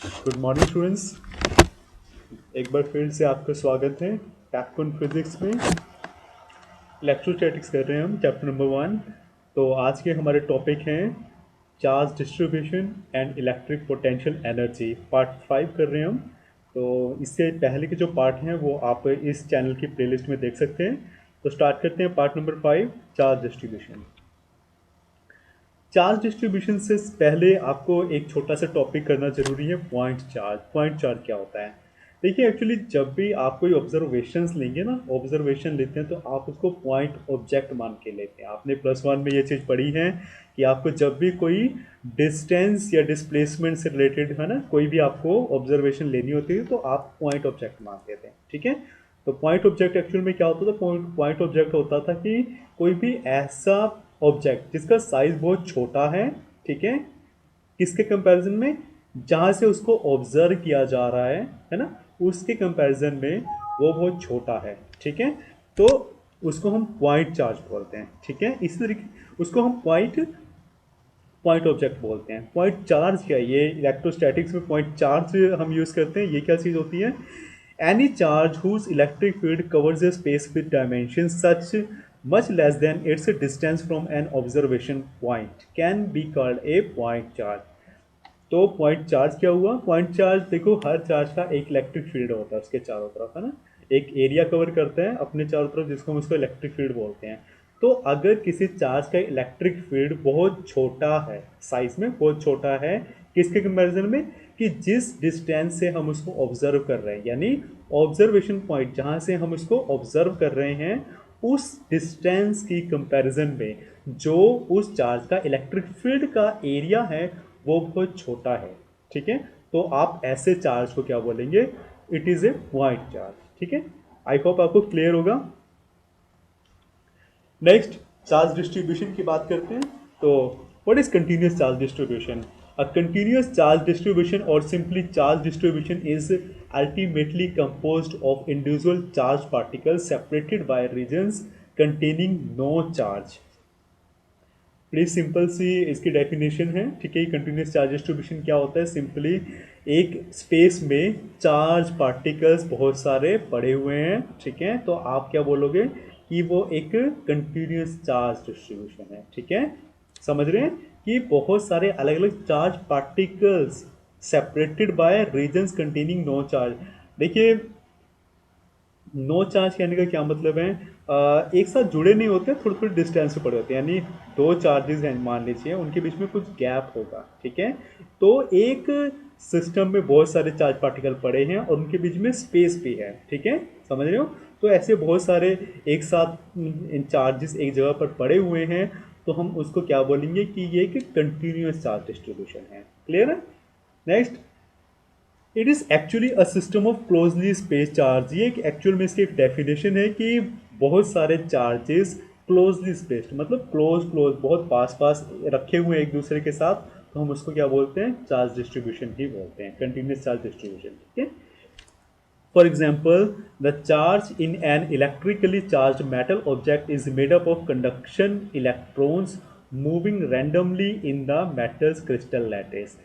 Good morning students. एक बार फिर से आपका स्वागत है टैक्टोन फिजिक्स में। इलेक्ट्रोस्टैटिक्स कर रहे हैं हम, चैप्टर नंबर 1। तो आज के हमारे टॉपिक हैं charge distribution and electric potential energy, part 5 कर रहे हैं हम। तो इससे पहले के जो पार्ट हैं वो आप इस चैनल की प्लेलिस्ट में देख सकते हैं। तो स्टार्ट करते हैं part number 5, charge distribution. Charge distribution से पहले आपको एक छोटा सा टॉपिक करना जरूरी है, पॉइंट चार्ज। पॉइंट चार्ज क्या होता है? देखिए, एक्चुअली जब भी आप कोई ऑब्जर्वेशंस लेंगे ना, ऑब्जर्वेशन लेते हैं तो आप उसको पॉइंट ऑब्जेक्ट मान के लेते हैं। आपने +1 में ये चीज़ पढ़ी है कि आपको जब भी कोई डिस्टेंस या डिस्प्लेसमेंट से रिलेटेड है ना, कोई भी आपको ऑब्जर्वेशन लेनी होती है तो आप पॉइंट ऑब्जेक्ट मान लेते हैं। ठीक है। तो पॉइंट ऑब्जेक्ट एक्चुअल में क्या होता था? पॉइंट ऑब्जेक्ट होता था कि कोई भी ऐसा ऑब्जेक्ट जिसका साइज बहुत छोटा है, ठीक है, किसके कंपैरिजन में? जहां से उसको ऑब्जर्व किया जा रहा है ना, उसके कंपैरिजन में वो बहुत छोटा है। ठीक है। तो उसको हम पॉइंट चार्ज बोलते हैं। ठीक है। इसी तरीके उसको हम पॉइंट पॉइंट ऑब्जेक्ट बोलते हैं। पॉइंट चार्ज क्या है? ये इलेक्ट्रोस्टैटिक्स में पॉइंट चार्ज हम यूज करते हैं। ये क्या चीज होती है? Any charge whose electric field covers a space with dimension such much less than its distance from an observation point can be called a point charge. तो पॉइंट चार्ज क्या हुआ? पॉइंट चार्ज, देखो, हर चार्ज का एक electric field होता है उसके चारों तरफ, है ना। एक एरिया कवर करते हैं अपने चारों तरफ, जिसको हम उसको इलेक्ट्रिक फील्ड बोलते हैं। तो अगर किसी चार्ज का इलेक्ट्रिक फील्ड बहुत छोटा है, साइज में बहुत छोटा है, किसके कंपैरिजन में? कि जिस डिस्टेंस से हम उसको ऑब्जर्व कर रहे हैं, यानी ऑब्जर्वेशन पॉइंट जहां से हम उसको ऑब्जर्व कर रहे हैं, उस डिस्टेंस की कंपैरिजन में जो उस चार्ज का इलेक्ट्रिक फील्ड का एरिया है वो बहुत छोटा है। ठीक है। तो आप ऐसे चार्ज को क्या बोलेंगे? It is a point charge. ठीक है। आई होप आपको क्लियर होगा। नेक्स्ट, चार्ज डिस्ट्रीब्यूशन की बात करते हैं। तो what is continuous charge distribution? A continuous charge distribution और simply charge distribution is ultimately composed of individual charged particles separated by regions containing no charge। बड़ी simple सी इसकी डेफिनेशन है। ठीक है। कंटिन्यूस चार्ज डिस्ट्रीब्यूशन क्या होता है? सिंपली एक स्पेस में चार्ज पार्टिकल्स बहुत सारे पड़े हुए हैं। ठीक है। तो आप क्या बोलोगे? कि वो एक कंटिन्यूस चार्ज डिस्ट्रीब्यूशन है। ठीक है। समझ रहे हैं कि बहुत सारे अलग अलग charge particles separated by regions containing no charge. देखिए, नो चार्ज कहने का क्या मतलब है? एक साथ जुड़े नहीं होते, थोड़े थोड़े डिस्टेंस पे पड़े होते हैं। यानी दो चार्जेस हैं मान लीजिए, उनके बीच में कुछ गैप होगा। ठीक है। तो एक सिस्टम में बहुत सारे चार्ज पार्टिकल पड़े हैं और उनके बीच में स्पेस भी है। ठीक है। समझ रहे हो? तो ऐसे बहुत सारे एक साथ इन चार्जेस एक जगह पर पड़े हुए हैं, तो हम उसको क्या बोलेंगे? कि ये एक कंटिन्यूस चार्ज डिस्ट्रीब्यूशन है। क्लियर है? Next, it is actually a system of closely space charge. ये एक एक्चुअल में इसकी एक डेफिनेशन है कि बहुत सारे चार्जेस क्लोजली स्पेस्ड, मतलब क्लोज क्लोज, बहुत पास पास रखे हुए एक दूसरे के साथ, तो हम उसको क्या बोलते हैं? चार्ज डिस्ट्रीब्यूशन ही बोलते हैं, कंटिन्यूस चार्ज डिस्ट्रीब्यूशन। ठीक है। For example, the charge in an electrically charged metal object is made up of conduction electrons moving randomly in the metal's crystal lattice।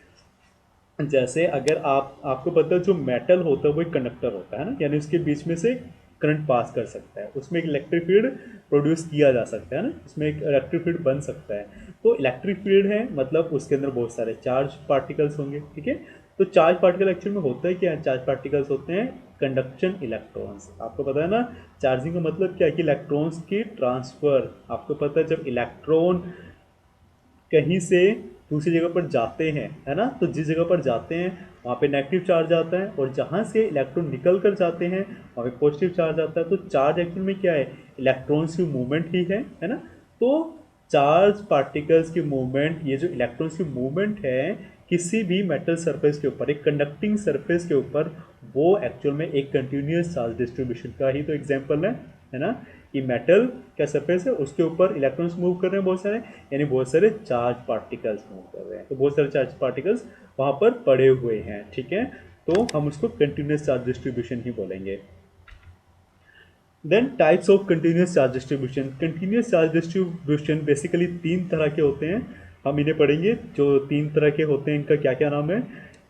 जैसे अगर आपको पता है, जो मेटल होता है वो एक कंडक्टर होता है ना, यानी उसके बीच में से करंट पास कर सकता है, उसमें एक इलेक्ट्रिक फील्ड प्रोड्यूस किया जा सकता है ना, उसमें एक इलेक्ट्रिक फील्ड बन सकता है। तो इलेक्ट्रिक फील्ड है मतलब उसके अंदर बहुत सारे चार्ज पार्टिकल्स होंगे। ठीक है। तो चार्ज पार्टिकल एक्चुअल में होता है क्या? चार्ज पार्टिकल्स होते हैं कंडक्शन इलेक्ट्रॉन्स। आपको पता है ना, चार्जिंग का मतलब क्या है? कि इलेक्ट्रॉन्स की ट्रांसफर। आपको पता है, जब इलेक्ट्रॉन कहीं से दूसरी जगह पर जाते हैं, है ना, तो जिस जगह पर जाते हैं वहाँ पे नेगेटिव चार्ज आता है, और जहाँ से इलेक्ट्रॉन निकल कर जाते हैं वहाँ पे पॉजिटिव चार्ज आता है। तो चार्ज एक्चुअल में क्या है? इलेक्ट्रॉन्स की मूवमेंट ही है ना। तो चार्ज पार्टिकल्स की मूवमेंट, ये जो इलेक्ट्रॉन्स की मूवमेंट है किसी भी मेटल सरफेस के ऊपर, एक कंडक्टिंग सरफेस के ऊपर, वो एक्चुअल में एक कंटिन्यूस चार्ज डिस्ट्रीब्यूशन का ही तो एग्जाम्पल है ना। कि मेटल क्या सरफेस है, उसके ऊपर इलेक्ट्रॉन्स मूव कर रहे हैं बहुत सारे, यानी बहुत सारे चार्ज पार्टिकल्स मूव कर रहे हैं, तो बहुत सारे चार्ज पार्टिकल्स वहाँ पर पड़े हुए हैं। ठीक है। तो हम उसको कंटिन्यूस चार्ज डिस्ट्रीब्यूशन ही बोलेंगे। Then types of continuous charge distribution. Continuous charge distribution basically तीन तरह के होते हैं। हम इन्हें पढ़ेंगे। जो तीन तरह के होते हैं इनका क्या क्या नाम है?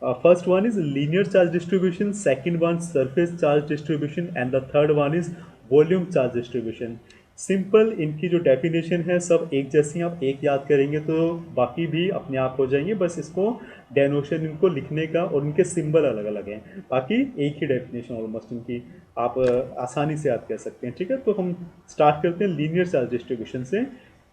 First one is linear charge distribution, second one surface charge distribution and the third one is volume charge distribution. Simple इनकी जो डेफिनेशन है सब एक जैसी हैं, आप एक याद करेंगे तो बाकी भी अपने आप हो जाएंगे, बस इसको डेनोशन इनको लिखने का और उनके सिंबल अलग अलग हैं, बाकी एक ही डेफिनेशन ऑलमोस्ट इनकी आप आसानी से याद कर सकते हैं। ठीक है, तो हम स्टार्ट करते हैं लीनियर चार्ज डिस्ट्रीब्यूशन से।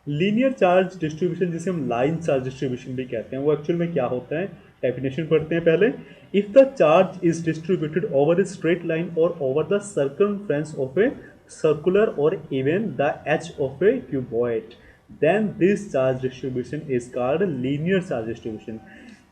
लीनियर चार्ज डिस्ट्रीब्यूशन जिसे हम लाइन चार्ज डिस्ट्रीब्यूशन भी कहते हैं, वो एक्चुअल में क्या होता है, डेफिनेशन पढ़ते हैं पहले। If the charge is distributed over a straight line और over the circumference of a circular और even the edge of a cuboid, then this charge distribution is called linear charge distribution.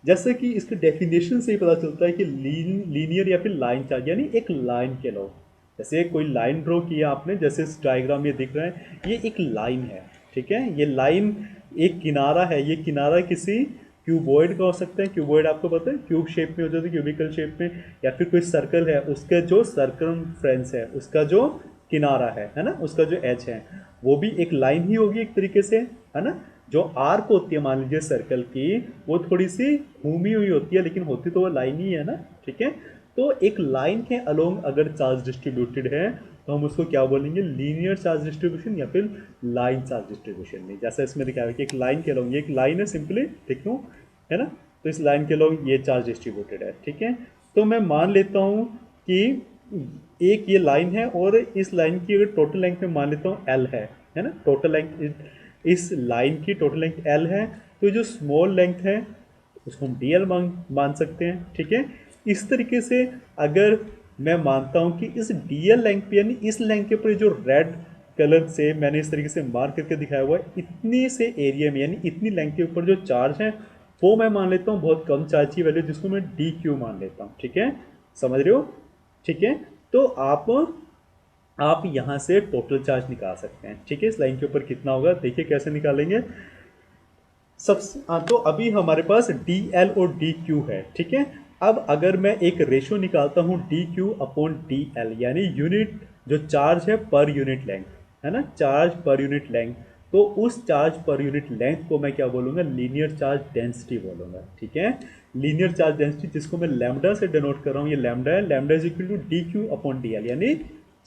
जैसे कि इसके definition से ही पता चलता है कि लीनियर या फिर लाइन चार्ज यानी एक लाइन के लो, जैसे कोई लाइन ड्रॉ किया आपने, जैसे इस डायग्राम में दिख रहा है, ये एक लाइन है। ठीक है, ये लाइन एक किनारा है, ये किनारा किसी क्यूबॉइड का हो सकता है, क्यूबॉइड आपको पता है क्यूब शेप में हो जाता है, क्यूबिकल शेप में, या फिर कोई सर्कल है, उसके जो सर्कमफ्रेंस है, उसका जो किनारा है ना, उसका जो एज है, वो भी एक लाइन ही होगी एक तरीके से, है ना। जो आर्क होती है मान लीजिए सर्कल की, वो थोड़ी सी घूमी हुई होती है, लेकिन होती तो वो लाइन ही है ना। ठीक है, तो एक लाइन के अलोंग अगर चार्ज डिस्ट्रीब्यूटेड है तो हम उसको क्या बोलेंगे, लीनियर चार्ज डिस्ट्रीब्यूशन या फिर लाइन चार्ज डिस्ट्रीब्यूशन में। जैसा इसमें दिखाया है कि एक लाइन के अलोंग, ये एक लाइन है सिंपली, ठीक है ना, तो इस लाइन के अलोंग ये चार्ज डिस्ट्रीब्यूटेड है। ठीक है, तो मैं मान लेता हूँ कि एक ये लाइन है और इस लाइन की अगर टोटल लेंथ में मान लेता हूँ एल है ना, टोटल लेंथ इस लाइन की टोटल लेंथ एल है, तो जो स्मॉल लेंथ है उसको हम डी एल मान सकते हैं। ठीक है, इस तरीके से अगर मैं मानता हूं कि इस डी एल लेंथ पे यानी इस लेंथ के ऊपर जो रेड कलर से मैंने इस तरीके से मार्क करके दिखाया हुआ है, इतनी से एरिया में यानी इतनी लेंथ के ऊपर जो चार्ज है वो मैं मान लेता हूँ बहुत कम चार्ज की वैल्यू, जिसको मैं डी क्यू मान लेता हूँ। ठीक है, समझ रहे हो। ठीक है, तो आप यहाँ से टोटल चार्ज निकाल सकते हैं। ठीक है, इस लाइन के ऊपर कितना होगा, देखिए कैसे निकालेंगे। तो अभी हमारे पास डी एल और डी क्यू है। ठीक है, अब अगर मैं एक रेशो निकालता हूँ D q upon d l, यानी यूनिट जो चार्ज है पर यूनिट लेंथ, है ना, चार्ज पर यूनिट लेंथ, तो उस चार्ज पर यूनिट लेंथ को मैं क्या बोलूँगा, लीनियर चार्ज डेंसिटी बोलूँगा। ठीक है, लीनियर चार्ज डेंसिटी जिसको मैं लैम्डा से डिनोट कर रहा हूँ, ये लैम्डा है, lambda is equal to d q upon d l, यानी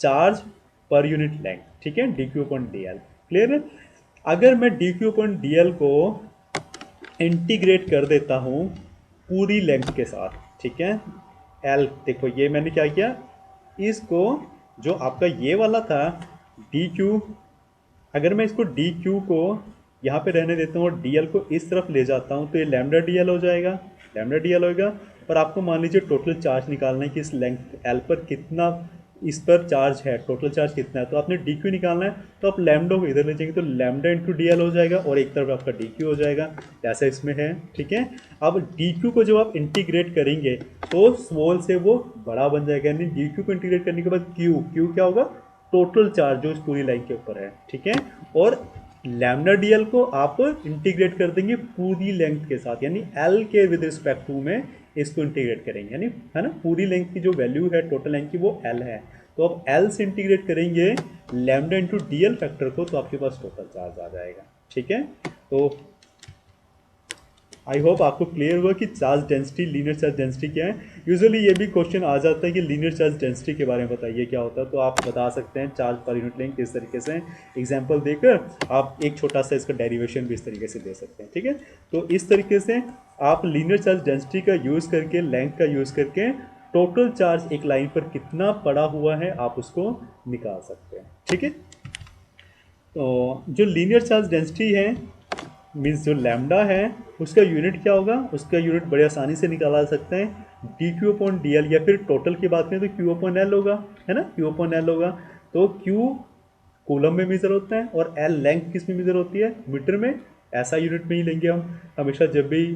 चार्ज पर यूनिट लेंथ। ठीक है, d q upon d l, clear है। अगर मैं d q upon d l को इंटीग्रेट कर देता हूँ पूरी लेंथ के साथ, ठीक है, एल, देखो ये मैंने क्या किया, इसको जो आपका ये वाला था डी क्यू, अगर मैं इसको डी क्यू को यहाँ पे रहने देता हूँ और डी एल को इस तरफ ले जाता हूँ, तो ये लैम्डा डी एल हो जाएगा, लैम्डा डी एल होगा। और आपको मान लीजिए टोटल चार्ज निकालना है कि इस लेंथ एल पर कितना इस पर चार्ज है, टोटल चार्ज कितना है, तो आपने डी क्यू निकालना है, तो आप लैम्डा को इधर ले जाएंगे तो लैम्डा इंटू डी एल हो जाएगा और एक तरफ आपका डी क्यू हो जाएगा, ऐसा इसमें है। ठीक है, अब डी क्यू को जब आप इंटीग्रेट करेंगे तो स्मॉल से वो बड़ा बन जाएगा, यानी डी क्यू को इंटीग्रेट करने के बाद क्यू, क्यू क्या होगा, टोटल चार्ज जो इस पूरी लाइन के ऊपर है। ठीक है, और लैम्डा डी एल को आप इंटीग्रेट कर देंगे पूरी लेंथ के साथ, यानी एल के विद रिस्पेक्ट टू में इसको इंटीग्रेट करेंगे, यानी है ना, पूरी लेंथ की जो वैल्यू है टोटल लेंथ की वो एल है, तो अब एल से इंटीग्रेट करेंगे lambda into D L factor को, तो आपके पास टोटल चार्ज आ जाएगा। ठीक है, तो आई होप आपको क्लियर हुआ कि charge density, linear charge density क्या है। यूजुअली ये भी क्वेश्चन आ जाता है कि लीनियर चार्ज डेंसिटी के बारे में बताइए क्या होता है, तो आप बता सकते हैं चार्ज पर यूनिट लेंथ इस तरीके से एग्जांपल देकर आप एक छोटा सा इसका डेरिवेशन भी इस तरीके से दे सकते हैं। ठीक है, तो इस तरीके से आप लीनियर चार्ज डेंसिटी का यूज़ करके, लेंथ का यूज़ करके टोटल चार्ज एक लाइन पर कितना पड़ा हुआ है आप उसको निकाल सकते हैं। ठीक है, तो जो लीनियर चार्ज डेंसिटी है मीन्स जो लैम्डा है उसका यूनिट क्या होगा, उसका यूनिट बड़े आसानी से निकाला जा सकता है, d q upon d L, या फिर टोटल की बात करें तो क्यू अपॉन एल होगा, है ना, क्यू अपॉन एल होगा। तो क्यू कूलम में मेजर होता है और एल लेंथ किस में मेजर होती है, मीटर में। ऐसा यूनिट में ही लेंगे हम हमेशा, जब भी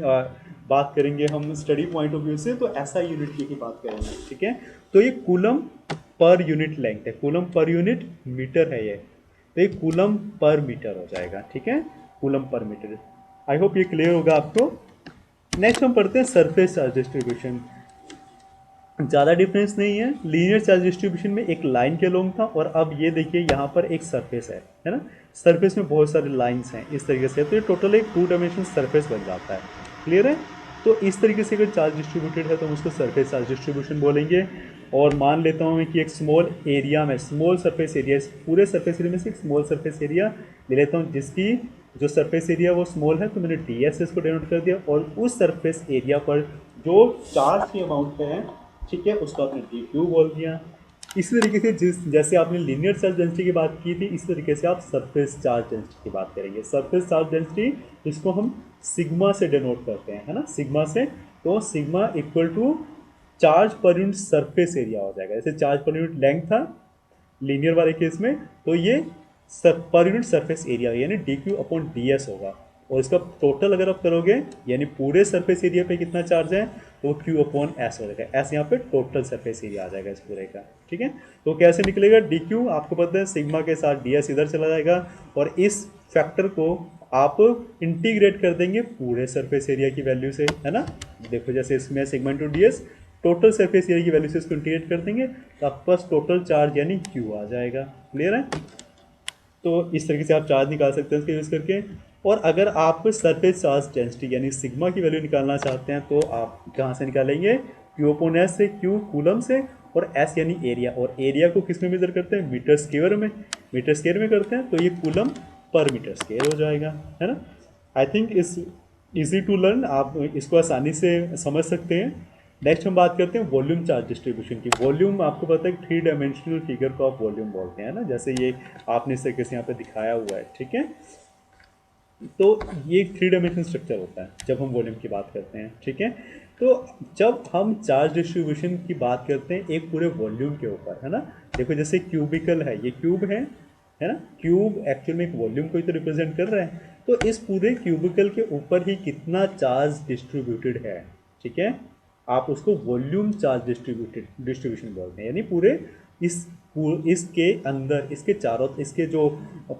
बात करेंगे हम स्टडी पॉइंट ऑफ व्यू से, तो ऐसा यूनिट की ही बात करेंगे। ठीक है, तो ये कूलम पर यूनिट लेंथ है, कूलम पर यूनिट मीटर है ये, तो ये कूलम पर मीटर हो जाएगा। ठीक है, coulomb per metre. I hope ये क्लियर होगा आपको। नेक्स्ट हम पढ़ते हैं सरफेस चार्ज डिस्ट्रीब्यूशन। ज़्यादा डिफरेंस नहीं है, लीनियर चार्ज डिस्ट्रीब्यूशन में एक लाइन के लॉन्ग था, और अब ये देखिए यहाँ पर एक सरफेस है ना, सरफेस में बहुत सारे लाइंस हैं इस तरीके से, तो ये टोटल एक 2 डायमेंशनल सरफेस बन जाता है। क्लियर है, तो तो इस तरीके से अगर चार्ज डिस्ट्रीब्यूटेड है तो हम उसको सरफेस चार्ज डिस्ट्रीब्यूशन बोलेंगे। और मान लेता हूँ मैं कि एक स्मॉल एरिया में, स्मॉल सरफेस एरिया, पूरे सरफेस एरिया में से एक स्मॉल सरफेस एरिया ले लेता हूँ जिसकी जो सरफेस एरिया वो स्मॉल है, तो मैंने डी एस को डिनोट कर दिया। और उस सरफेस एरिया पर जो चार्ज की अमाउंट है, ठीक है, उसको आपने डी क्यू बोल दिया। इसी तरीके से जैसे आपने लीनियर चार्ज डेंसिटी की बात की थी, इस तरीके से आप सरफेस चार्ज डेंसिटी की बात करेंगे। सरफेस चार्ज डेंसिटी जिसको हम सिग्मा से डिनोट करते हैं, है ना, सिग्मा से। तो sigma equal to charge per unit surface area हो जाएगा। जैसे चार्ज पर यूनिट लेंथ था लीनियर वाले केस में, तो ये पर यूनिट सरफेस एरिया यानी d q upon d s होगा। और इसका टोटल अगर आप करोगे यानी पूरे सरफेस एरिया पे कितना चार्ज है, तो क्यू अपॉन एस हो जाएगा। एस यहाँ पे टोटल सरफेस एरिया आ जाएगा इस पूरे का, ठीक है। तो कैसे निकलेगा, डी क्यू आपको पता है सिग्मा के साथ डी एस इधर चला जाएगा, और इस फैक्टर को आप इंटीग्रेट कर देंगे पूरे सरफेस एरिया की वैल्यू से, है ना। देखो जैसे इसमें sigma into D S, total surface area की वैल्यू से इसको इंटीग्रेट कर देंगे तो आपके पास टोटल चार्ज यानी क्यू आ जाएगा। क्लियर है। तो इस तरीके से आप चार्ज निकाल सकते हैं इसके यूज़ करके। और अगर आप सरफेस चार्ज डेंसिटी यानी सिग्मा की वैल्यू निकालना चाहते हैं तो आप कहाँ से निकालेंगे, क्यू अपॉन एस से, क्यू कूलम से, और एस यानी एरिया। और एरिया को किस में मेजर करते हैं, मीटर स्क्वायर में, मीटर स्क्वायर में करते हैं, तो ये कूलम पर मीटर स्क्वायर हो जाएगा, है ना। आई थिंक इस इजी टू लर्न, आप इसको आसानी से समझ सकते हैं। नेक्स्ट हम बात करते हैं वॉल्यूम चार्ज डिस्ट्रीब्यूशन की। वॉल्यूम आपको पता है थ्री डायमेंशनल फिगर को आप वॉल्यूम बोलते हैं ना, जैसे ये आपने इस तरीके से यहाँ पे दिखाया हुआ है, ठीक है। तो ये एक थ्री डायमेंशनल स्ट्रक्चर होता है जब हम वॉल्यूम की बात करते हैं, ठीक है। तो जब हम चार्ज डिस्ट्रीब्यूशन की बात करते हैं एक पूरे वॉल्यूम के ऊपर, है ना, देखो जैसे क्यूबिकल है, ये क्यूब है ना, क्यूब एक्चुअल में एक वॉल्यूम को ही तो रिप्रेजेंट कर रहा है। तो इस पूरे क्यूबिकल के ऊपर ही कितना चार्ज डिस्ट्रीब्यूटेड है, ठीक है, आप उसको वॉल्यूम चार्ज डिस्ट्रीब्यूशन बोलते हैं। यानी पूरे इस इसके अंदर, इसके चारों, इसके जो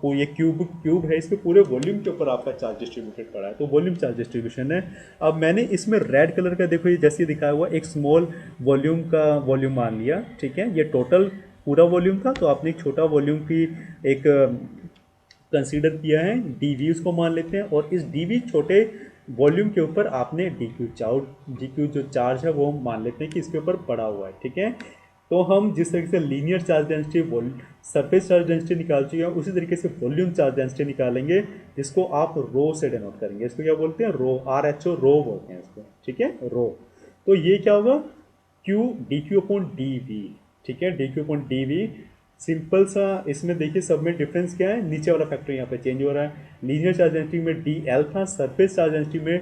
ये क्यूब है, इसके पूरे वॉल्यूम के ऊपर आपका चार्ज डिस्ट्रीब्यूटेड पड़ा है, तो वॉल्यूम चार्ज डिस्ट्रीब्यूशन है। अब मैंने इसमें रेड कलर का देखो, ये जैसे दिखाया हुआ एक स्मॉल वॉल्यूम का वॉल्यूम मान लिया, ठीक है, ये टोटल पूरा वॉल्यूम था, तो आपने एक छोटा वॉल्यूम की एक कंसीडर किया है, डी वी उसको मान लेते हैं। और इस डी वी छोटे वॉल्यूम के ऊपर आपने डी क्यू जो चार्ज है वो मान लेते हैं कि इसके ऊपर पड़ा हुआ है, ठीक है। तो हम जिस तरीके से linear charge density, surface charge density निकाल चुके हैं, उसी तरीके से वॉल्यूम चार्ज डेंसिटी निकालेंगे, जिसको आप रो से डिनोट करेंगे। इसको क्या बोलते हैं, रो, आर एच ओ, रो बोलते हैं इसको, ठीक है, रो। तो ये क्या होगा, q d q upon d v, ठीक है, d q upon d v. Simple सा इसमें देखिए सब में डिफरेंस क्या है, नीचे वाला फैक्टर यहाँ पे चेंज हो रहा है। लीनियर चार्ज डेंसिटी में डी एल था, सरफेस चार्ज डेंसिटी में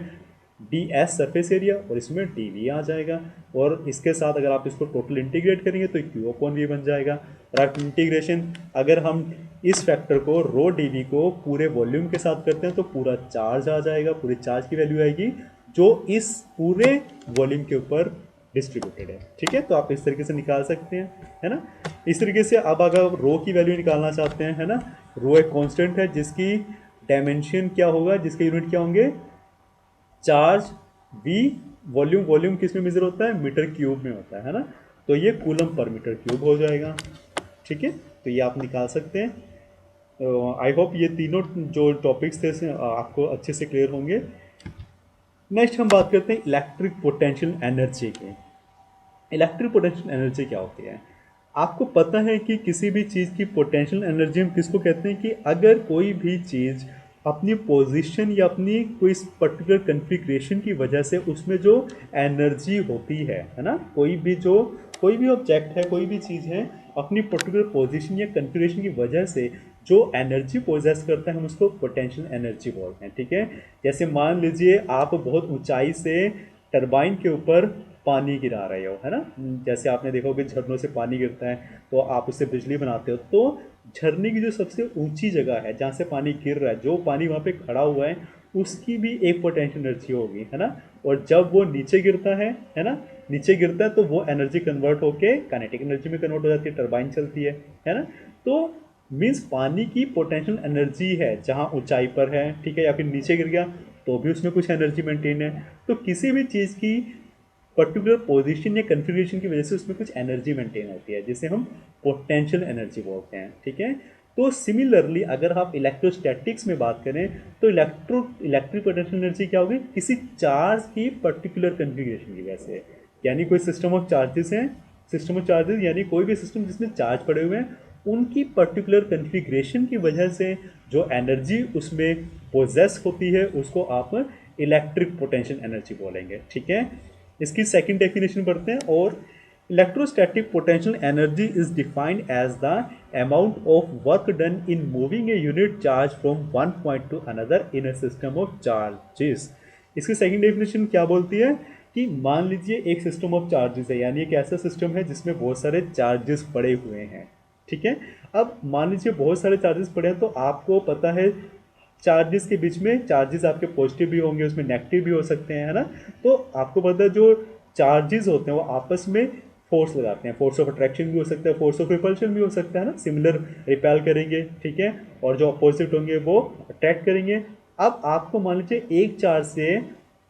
डी एस सरफेस एरिया, और इसमें डी वी आ जाएगा। और इसके साथ अगर आप इसको टोटल इंटीग्रेट करेंगे तो क्यू अपॉन वी बन जाएगा। और आप इंटीग्रेशन अगर हम इस फैक्टर को रो डी वी को पूरे वॉल्यूम के साथ करते हैं तो पूरा चार्ज आ जाएगा, पूरे चार्ज की वैल्यू आएगी जो इस पूरे वॉल्यूम के ऊपर डिस्ट्रीब्यूटेड है, ठीक है। तो आप इस तरीके से निकाल सकते हैं, है ना। इस तरीके से अब अगर रो की वैल्यू निकालना चाहते हैं, है ना, रो एक कांस्टेंट है जिसकी डायमेंशन क्या होगा, जिसके यूनिट क्या होंगे, चार्ज वी, वॉल्यूम, वॉल्यूम किस में मेजर होता है, मीटर क्यूब में होता है ना। तो ये कूलम पर मीटर क्यूब हो जाएगा, ठीक है। तो ये आप निकाल सकते हैं। आई होप ये तीनों जो टॉपिक्स थे आपको अच्छे से क्लियर होंगे। नेक्स्ट हम बात करते हैं इलेक्ट्रिक पोटेंशियल एनर्जी की। इलेक्ट्रिक पोटेंशियल एनर्जी क्या होती है, आपको पता है कि किसी भी चीज़ की पोटेंशियल एनर्जी हम किसको कहते हैं, कि अगर कोई भी चीज़ अपनी पोजीशन या अपनी कोई पर्टिकुलर कन्फिग्रेशन की वजह से उसमें जो एनर्जी होती है ना, कोई भी ऑब्जेक्ट है, कोई भी चीज़ है, अपनी पर्टिकुलर पोजीशन या कन्फिग्रेशन की वजह से जो एनर्जी पोजेस करता है हम उसको पोटेंशियल एनर्जी बोलते हैं, ठीक है। जैसे मान लीजिए आप बहुत ऊंचाई से टरबाइन के ऊपर पानी गिरा रहे हो, है ना, जैसे आपने देखा होगा झरनों से पानी गिरता है तो आप उससे बिजली बनाते हो। तो झरने की जो सबसे ऊंची जगह है जहाँ से पानी गिर रहा है, जो पानी वहाँ पे खड़ा हुआ है, उसकी भी एक पोटेंशियल एनर्जी होगी, है ना। और जब वो नीचे गिरता है ना, नीचे गिरता है तो वो एनर्जी कन्वर्ट होके काइनेटिक एनर्जी में कन्वर्ट हो जाती है, टरबाइन चलती है ना। तो मीन्स पानी की पोटेंशियल एनर्जी है जहाँ ऊंचाई पर है, ठीक है, या फिर नीचे गिर गया तो भी उसमें कुछ एनर्जी मेंटेन है। तो किसी भी चीज़ की पर्टिकुलर पोजीशन या कन्फिग्रेशन की वजह से उसमें कुछ एनर्जी मेंटेन होती है जिसे हम पोटेंशियल एनर्जी बोलते हैं, ठीक है। तो सिमिलरली अगर आप इलेक्ट्रोस्टैटिक्स में बात करें तो इलेक्ट्रिक पोटेंशियल एनर्जी क्या होगी, किसी चार्ज की पर्टिकुलर कन्फिग्रेशन की वजह से। यानी कोई सिस्टम ऑफ चार्जेस हैं, सिस्टम ऑफ चार्जेस यानी कोई भी सिस्टम जिसमें चार्ज पड़े हुए हैं, उनकी पर्टिकुलर कन्फिग्रेशन की वजह से जो एनर्जी उसमें पोजेस होती है उसको आप इलेक्ट्रिक पोटेंशियल एनर्जी बोलेंगे। ठीक है, इसकी सेकंड डेफिनेशन पढ़ते हैं। और electrostatic potential energy is defined as the amount of work done in moving a unit charge from one point to another in a system of charges. इसकी second definition क्या बोलती है कि मान लीजिए एक सिस्टम ऑफ चार्जेस है, यानी एक ऐसा सिस्टम है जिसमें बहुत सारे चार्जेस पड़े हुए हैं। ठीक है, अब मान लीजिए बहुत सारे चार्जेस पड़े हैं, तो आपको पता है चार्जेस के बीच में चार्जेस आपके पॉजिटिव भी होंगे, उसमें नेगेटिव भी हो सकते हैं, है ना। तो आपको पता है जो चार्जेस होते हैं वो आपस में फोर्स लगाते हैं, फोर्स ऑफ अट्रैक्शन भी हो सकता है, फोर्स ऑफ रिपल्शन भी हो सकता है ना, सिमिलर रिपेल करेंगे। ठीक है, और जो अपोजिट होंगे वो अट्रैक्ट करेंगे। अब आपको मान लीजिए एक चार्ज से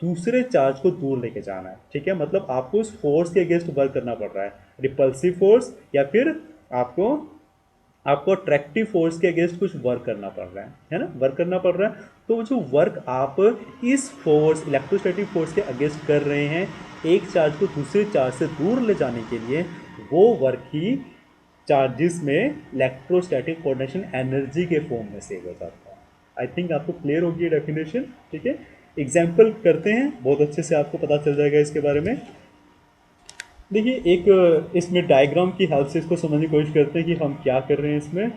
दूसरे चार्ज को दूर लेके जाना है। ठीक है, मतलब आपको उस फोर्स के अगेंस्ट वर्क करना पड़ रहा है, रिपल्सिव फोर्स या फिर आपको आपको अट्रैक्टिव फोर्स के अगेंस्ट कुछ वर्क करना पड़ रहा है ना, वर्क करना पड़ रहा है। तो जो वर्क आप इस फोर्स इलेक्ट्रोस्टैटिक फोर्स के अगेंस्ट कर रहे हैं एक चार्ज को दूसरे चार्ज से दूर ले जाने के लिए, वो वर्क ही चार्जेस में इलेक्ट्रोस्टैटिक पोटेंशियल एनर्जी के फॉर्म में सेव हो जाता है। आई थिंक आपको क्लियर होगी डेफिनेशन। ठीक है, एग्जाम्पल करते हैं, बहुत अच्छे से आपको पता चल जाएगा इसके बारे में। देखिए एक इसमें डायग्राम की हेल्प से इसको समझने की कोशिश करते हैं कि हम क्या कर रहे हैं इसमें।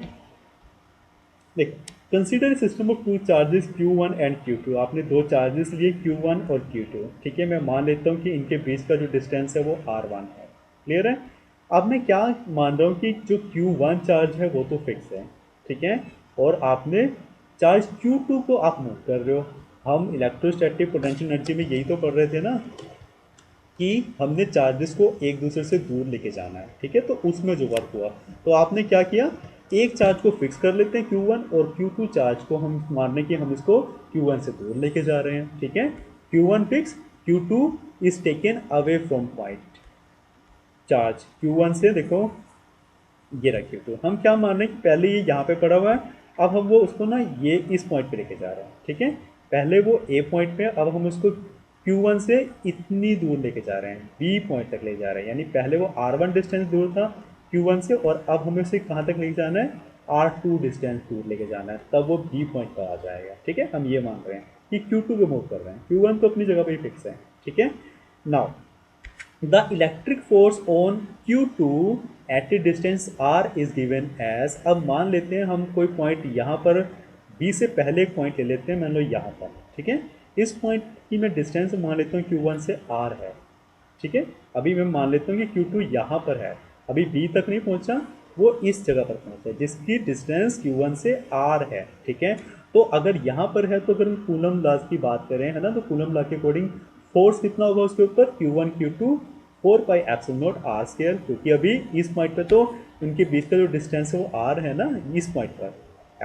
देख, consider system of two charges Q1 and Q2। आपने दो चार्जेस लिए Q1 और Q2। ठीक है, मैं मान लेता हूँ कि इनके बीच का जो डिस्टेंस है वो R1 है। क्लियर है। अब मैं क्या मान रहा हूँ कि जो Q1 चार्ज है वो तो फिक्स है। ठीक है, और आपने चार्ज Q2 को आप मूव कर रहे हो। हम इलेक्ट्रोस्टैटिक पोटेंशियल एनर्जी में यही तो पढ़ रहे थे ना कि हमने चार्जेस को एक दूसरे से दूर लेके जाना है। ठीक है, तो उसमें जो वर्क हुआ, तो आपने क्या किया, एक चार्ज को फिक्स कर लेते हैं Q1 और Q2 चार्ज को हम मानने की हम इसको Q1 से दूर लेके जा रहे हैं। ठीक है, Q1 fix, Q2 is taken away from point. Charge Q1 से देखो ये रखिए, तो हम क्या मान रहे हैं कि पहले ये यहाँ पे पड़ा हुआ है, अब हम वो उसको ना ये इस पॉइंट पे लेके जा रहे हैं। ठीक है, पहले वो ए पॉइंट पे, अब हम उसको Q1 से इतनी दूर लेके जा रहे हैं, बी पॉइंट तक ले जा रहे हैं। यानी पहले वो R1 डिस्टेंस दूर था Q1 से, और अब हमें उसे कहाँ तक लेके जाना है, R2 डिस्टेंस दूर लेके जाना है, तब वो बी पॉइंट पर आ जाएगा। ठीक है, हम ये मान रहे हैं कि Q2 को मूव कर रहे हैं, Q1 तो अपनी जगह पर ही फिक्स है। ठीक है, now the electric force on Q2 at a distance R is given as। अब मान लेते हैं हम कोई पॉइंट यहाँ पर B से पहले एक पॉइंट ले लेते हैं, मान लो यहाँ पर। ठीक है, इस पॉइंट की मैं डिस्टेंस मान लेता हूँ Q1 से R है। ठीक है, अभी मैं मान लेता हूँ कि Q2 यहाँ पर है, अभी B तक नहीं पहुँचा, वो इस जगह पर पहुँचा जिसकी डिस्टेंस Q1 से R है। ठीक है, तो अगर यहाँ पर है तो अगर हम कूलम लॉ की बात करें, है ना, तो कूलम लॉ के अकॉर्डिंग फोर्स कितना होगा उसके ऊपर, Q1 Q2 4 pi epsilon not R square, क्योंकि अभी इस पॉइंट पे तो उनके बीच का जो डिस्टेंस है वो R है ना, इस पॉइंट पर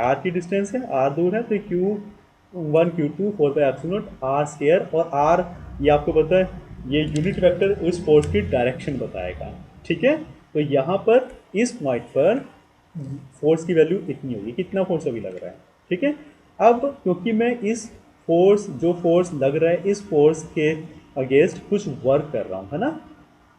R की डिस्टेंस है, R दूर है, तो Q1 Q2 4 pi epsilon not R square. और R ये आपको पता है ये यूनिट वेक्टर उस फोर्स की डायरेक्शन बताएगा। ठीक है, तो यहाँ पर इस पॉइंट पर फोर्स की वैल्यू इतनी होगी, कितना फोर्स अभी लग रहा है। ठीक है, अब क्योंकि मैं इस फोर्स जो फोर्स लग रहा है इस फोर्स के अगेंस्ट कुछ वर्क कर रहा हूँ, है ना।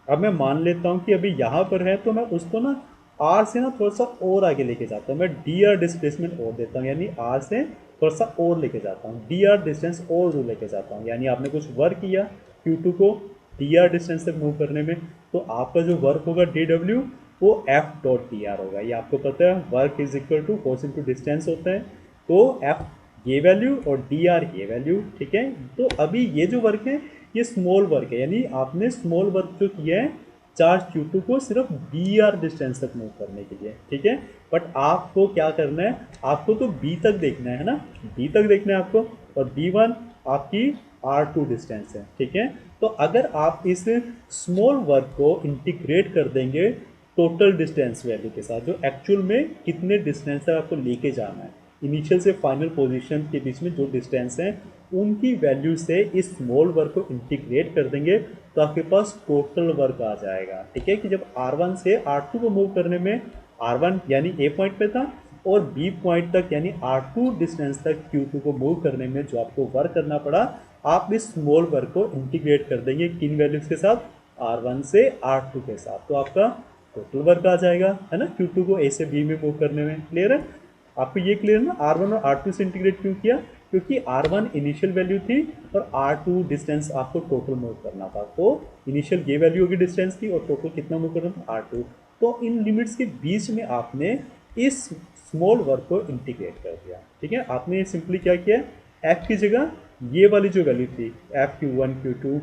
अब मैं मान लेता हूँ कि अभी यहाँ पर है, तो मैं उसको ना आर से ना थोड़ा सा और आगे लेके जाता हूँ, मैं डी आर डिस्प्लेसमेंट और देता हूँ, यानी आर से थोड़ा सा और लेके जाता हूँ, डी आर डिस्टेंस और दूर लेके जाता हूँ। यानी आपने कुछ वर्क किया Q2 को डी आर डिस्टेंस तक मूव करने में, तो आपका जो वर्क होगा डी डब्ल्यू वो एफ डॉट डी आर होगा। ये आपको पता है work is equal to force into distance होता है, तो एफ ये वैल्यू और डी आर ये वैल्यू। ठीक है, तो अभी ये जो वर्क है ये स्मॉल वर्क है, यानी आपने स्मॉल वर्क जो किया है चार्ज Q2 को सिर्फ बी आर डिस्टेंस तक मूव करने के लिए। ठीक है, बट आपको क्या करना है, आपको तो B तक देखना है ना, B तक देखना है आपको, और B1 आपकी R2 डिस्टेंस है। ठीक है, तो अगर आप इस स्मॉल वर्क को इंटीग्रेट कर देंगे टोटल डिस्टेंस वैल्यू के साथ, जो एक्चुअल में कितने डिस्टेंस तक आपको लेके जाना है, इनिशियल से फाइनल पोजीशन के बीच में जो डिस्टेंस है उनकी वैल्यू से इस स्मॉल वर्क को इंटीग्रेट कर देंगे, तो आपके पास टोटल वर्क आ जाएगा। ठीक है, कि जब R1 से R2 को मूव करने में R1 यानी ए पॉइंट पे था, और बी पॉइंट तक यानी R2 डिस्टेंस तक Q2 को मूव करने में जो आपको वर्क करना पड़ा, आप इस स्मॉल वर्क को इंटीग्रेट कर देंगे किन वैल्यूज के साथ, R1 से R2 के साथ, तो आपका टोटल वर्क आ जाएगा, है ना, Q2 को A से B में मूव करने में। क्लियर है आपको, ये क्लियर ना, R1 और R2 से इंटीग्रेट क्यों किया, क्योंकि R1 इनिशियल वैल्यू थी और R2 डिस्टेंस आपको टोटल मूव करना था, तो इनिशियल ये वैल्यू होगी डिस्टेंस की और टोटल कितना मूव करना था, R2। तो इन लिमिट्स के बीच में आपने इस स्मॉल वर्क को इंटीग्रेट कर दिया। ठीक है, आपने सिंपली क्या किया, एफ की जगह ये वाली जो वैल्यू थी एफ Q1 Q2,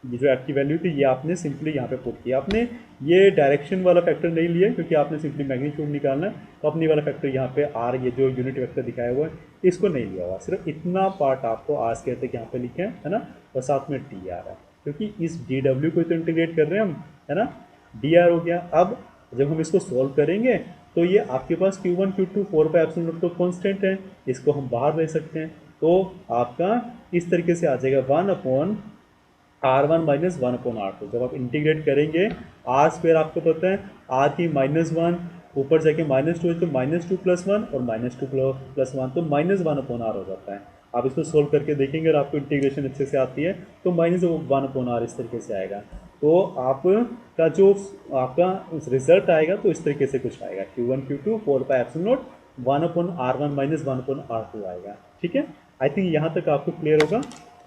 ये जो एफ की वैल्यू थी ये आपने सिंपली यहाँ पे पुट किया। आपने ये डायरेक्शन वाला फैक्टर नहीं लिया क्योंकि आपने सिंपली मैग्नीट्यूड निकालना है, तो अपनी वाला फैक्टर यहाँ पे आर, ये जो यूनिट वेक्टर दिखाया हुआ है इसको नहीं लिया हुआ, सिर्फ इतना पार्ट आपको आर स्क्वायर तक यहाँ पे लिखे है ना, और साथ में टी आ रहा है क्योंकि इस डी डब्ल्यू को तो इंटीग्रेट कर रहे हैं हम, है ना, डी आर हो गया। अब जब हम इसको सॉल्व करेंगे तो ये आपके पास Q1 Q2 4/ε0 तो कॉन्स्टेंट है, इसको हम बाहर ले सकते हैं, तो आपका इस तरीके से आ जाएगा 1/R1 माइनस 1/R2। जब आप इंटीग्रेट करेंगे आर स्क्वायर आपको पता है आर की -1 ऊपर जाके -2 तो -2 + 1 और -2 + 1 तो -1/R हो जाता है। आप इसको सोल्व करके देखेंगे अगर आपको इंटीग्रेशन अच्छे से आती है तो -1/R इस तरीके से आएगा। तो आपका जो आपका रिजल्ट आएगा तो इस तरीके से कुछ आएगा, Q1 Q2 4/ε0 1/R1 minus 1/R2 आएगा। ठीक है, आई थिंक यहाँ तक आपको क्लियर होगा।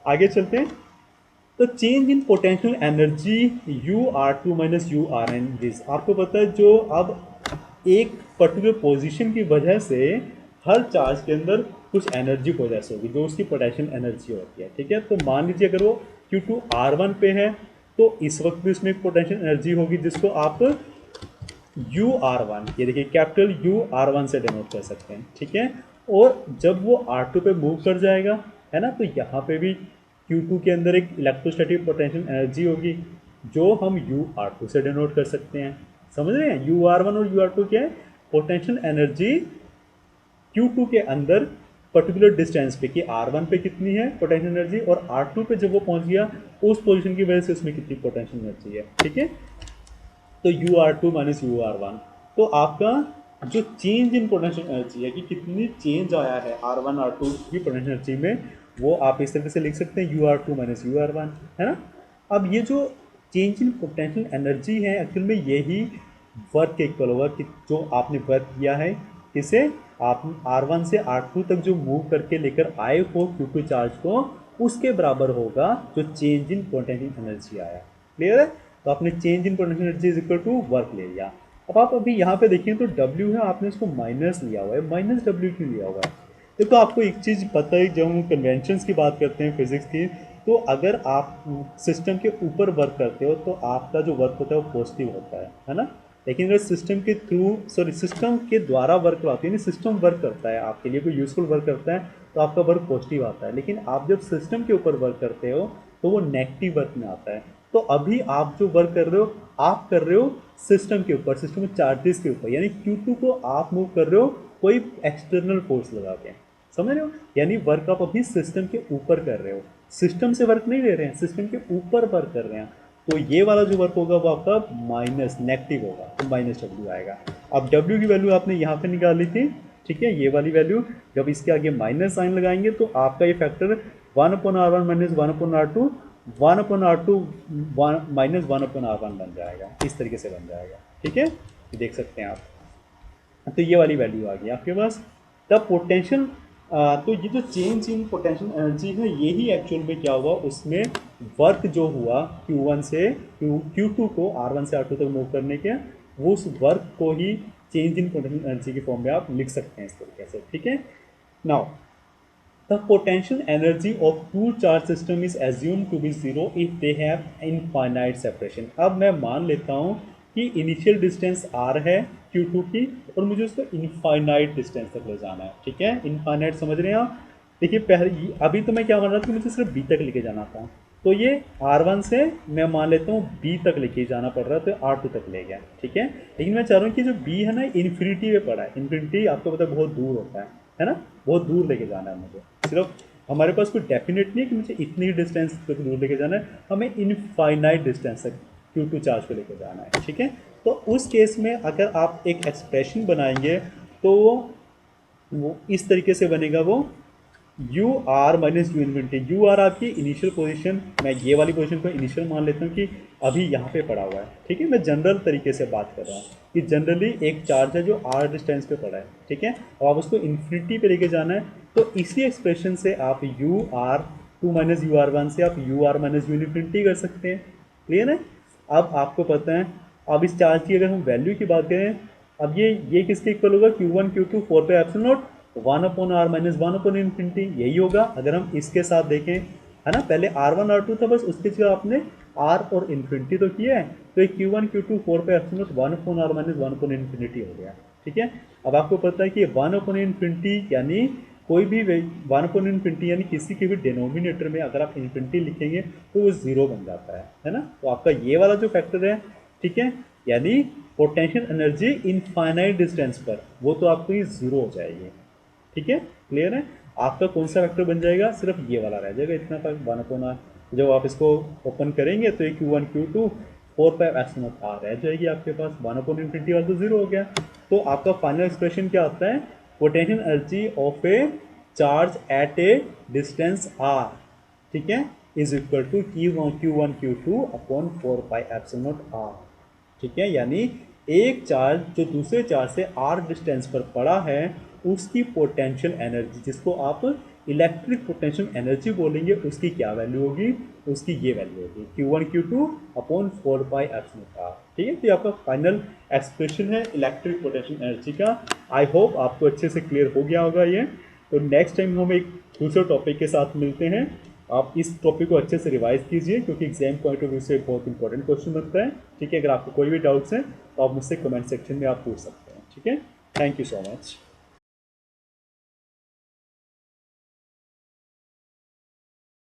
आगे चलते हैं। तो change in potential energy UR2 minus URN this, आपको पता है जो अब एक पर्टिकुलर पोजीशन की वजह से हर चार्ज के अंदर कुछ एनर्जी पोजेस होगी जो उसकी पोटेंशियल एनर्जी होती है। ठीक है, तो मान लीजिए अगर वो Q2 R1 पे है तो इस वक्त भी उसमें एक पोटेंशियल एनर्जी होगी जिसको आप UR1, ये देखिए कैपिटल UR1 से डिनोट कर सकते हैं। ठीक है, और जब वो R2 पे मूव कर जाएगा, है ना, तो यहाँ पे भी Q2 के अंदर एक इलेक्ट्रोस्टैटिक पोटेंशियल एनर्जी होगी जो हम UR2 से डिनोट कर सकते हैं। समझ रहे हैं, UR1 और UR2 क्या है, पोटेंशियल एनर्जी Q2 के अंदर पर्टिकुलर डिस्टेंस पे कि R1 पे कितनी है पोटेंशियल एनर्जी और R2 पे जब वो पहुंच गया उस पोजीशन की वजह से उसमें कितनी पोटेंशियल एनर्जी है। ठीक है, तो UR2 माइनस UR1, तो आपका जो चेंज इन पोटेंशियल एनर्जी है कि कितनी चेंज आया है R1 R2 की पोटेंशियल एनर्जी में, वो आप इस तरीके से लिख सकते हैं UR2 माइनस UR1, है ना। अब ये जो चेंज इन पोटेंशियल एनर्जी है एक्चुअल में यही वर्क के इक्वल होगा कि जो आपने वर्क किया है इसे आप R1 से R2 तक जो मूव करके लेकर आए हो Q2 चार्ज को, उसके बराबर होगा जो चेंज इन पोटेंशियल एनर्जी आया। क्लियर है, तो आपने change in potential energy is equal to work ले लिया। अब आप अभी यहाँ पे देखिए तो W है, आपने इसको माइनस लिया हुआ है, -W क्यों लिया हुआ है। देखो आपको एक चीज़ पता है, जब हम कन्वेंशंस की बात करते हैं फिजिक्स की, तो अगर आप सिस्टम के ऊपर वर्क करते हो तो आपका जो वर्क होता है वो पॉजिटिव होता है ना। लेकिन अगर सिस्टम के थ्रू सिस्टम के द्वारा वर्क आती है, यानी सिस्टम वर्क करता है आपके लिए, कोई यूजफुल वर्क करता है तो आपका वर्क पॉजिटिव आता है। लेकिन आप जब सिस्टम के ऊपर वर्क करते हो तो वो नेगेटिव वर्क में आता है। तो अभी आप जो वर्क कर रहे हो आप कर रहे हो सिस्टम के ऊपर, सिस्टम में चार्जेस के ऊपर, यानी Q2 को आप मूव कर रहे हो कोई एक्सटर्नल फोर्स लगा के, समझ रहे हो, यानी वर्क आप अभी सिस्टम के ऊपर कर रहे हो, सिस्टम से वर्क नहीं ले रहे हैं, सिस्टम के ऊपर वर्क कर रहे हैं। तो ये वाला जो वर्क होगा वो आपका माइनस नेगेटिव होगा, तो -W आएगा। अब W की वैल्यू आपने यहाँ पे निकाली थी, ठीक है, ये वाली वैल्यू, जब इसके आगे माइनस साइन लगाएंगे तो आपका ये factor 1/R1 minus 1/R2 1/R2 minus 1/R1 बन जाएगा, इस तरीके से बन जाएगा। ठीक है, ये देख सकते हैं आप, तो ये वाली वैल्यू आ गई आपके पास। तब पोटेंशियल, तो ये जो चेंज इन पोटेंशियल एनर्जी है यही एक्चुअल में क्या हुआ, उसमें वर्क जो हुआ Q1 से Q2 को R1 से R2 तक मूव करने के, वो उस वर्क को ही चेंज इन पोटेंशियल एनर्जी के फॉर्म में आप लिख सकते हैं इस तरीके से। ठीक है, now the potential energy of two charge system is assumed to be zero if they have infinite separation। अब मैं मान लेता हूँ कि इनिशियल डिस्टेंस R है Q2 की और मुझे उसको इनफाइनाइट डिस्टेंस तक ले जाना है। ठीक है, इनफाइनाइट समझ रहे हैं आप। देखिए पहले अभी तो मैं क्या मान रहा था कि मुझे सिर्फ B तक लेके जाना था, तो ये R1 से मैं मान लेता हूँ B तक लेके जाना पड़ रहा है तो R2 तक ले गया। ठीक है, लेकिन मैं चाह रहा हूँ कि जो B है ना इन्फिनिटी पे पड़ा है, इन्फिनिटी आपको पता है बहुत दूर होता है ना, बहुत दूर लेके जाना है मुझे। सिर्फ हमारे पास कोई डेफिनेट नहीं है कि मुझे इतनी डिस्टेंस तक दूर लेके जाना है, हमें इनफाइनाइट डिस्टेंस तक Q2 चार्ज को लेके जाना है। ठीक है, तो उस केस में अगर आप एक एक्सप्रेशन बनाएंगे तो वो इस तरीके से बनेगा वो u r minus u infinity. U r आपकी इनिशियल पोजीशन, मैं ये वाली पोजीशन को इनिशियल मान लेता हूँ कि अभी यहाँ पे पड़ा हुआ है, ठीक है। मैं जनरल तरीके से बात कर रहा हूँ कि जनरली एक चार्ज है जो आर डिस्टेंस पे पड़ा है, ठीक है। अब आप उसको इन्फिनिटी पे लेके जाना है, तो इसी एक्सप्रेशन से आप u r two minus u r one से आप u r minus u infinity कर सकते हैं। क्लियर है। अब आपको पता है, अब इस चार्ज की अगर हम वैल्यू की बात करें, अब ये किसके इक्वल होगा, Q one Q two four pi epsilon naught one upon R minus one upon infinity, यही होगा। अगर हम इसके साथ देखें, है ना, पहले आर वन आर टू था, बस उसके जगह आपने आर और इन्फिनिटी तो किया है, तो ये Q one Q two four pi epsilon naught one upon R minus one upon infinity हो गया, ठीक है। अब आपको पता है कि वन अपॉन इन्फिनिटी यानी कोई भी वन अपॉन इन्फिनिटी यानी किसी के भी डिनोमिनेटर में अगर आप इन्फिनिटी लिखेंगे तो वो जीरो बन जाता है ना। तो आपका ये वाला जो फैक्टर है, ठीक है, यानी पोटेंशियल एनर्जी इनफाइनाइट डिस्टेंस पर, वो तो आपको ये जीरो हो जाएगी, ठीक है। क्लियर है। आपका कौन सा फैक्टर बन जाएगा, सिर्फ ये वाला रह जाएगा, इतना तक वन अपॉन आर। जब आप इसको ओपन करेंगे तो ये Q one Q two four pi epsilon naught r रह जाएगी आपके पास, वन अपॉन इन्फिनिटी वाला तो जीरो हो गया। तो आपका फाइनल एक्सप्रेशन क्या आता है, potential energy of a charge at a distance r, ठीक है, is equal to q one Q two upon four pi epsilon naught r, ठीक है। यानी एक चार्ज जो दूसरे चार्ज से आर डिस्टेंस पर पड़ा है, उसकी पोटेंशियल एनर्जी, जिसको आप इलेक्ट्रिक पोटेंशियल एनर्जी बोलेंगे, उसकी क्या वैल्यू होगी, उसकी ये वैल्यू होगी q one Q two upon four pi epsilon r, ठीक है। तो ये आपका फाइनल एक्सप्रेशन है इलेक्ट्रिक पोटेंशियल एनर्जी का। आई होप आपको अच्छे से क्लियर हो गया होगा ये। तो नेक्स्ट टाइम हम एक दूसरे टॉपिक के साथ मिलते हैं। आप इस टॉपिक को अच्छे से रिवाइज कीजिए, क्योंकि एग्जाम पॉइंट ऑफ व्यू से बहुत इंपॉर्टेंट क्वेश्चन बनता है, ठीक है। अगर आपको कोई भी डाउट्स हैं तो आप मुझसे कमेंट सेक्शन में आप पूछ सकते हैं, ठीक है। Thank you so much.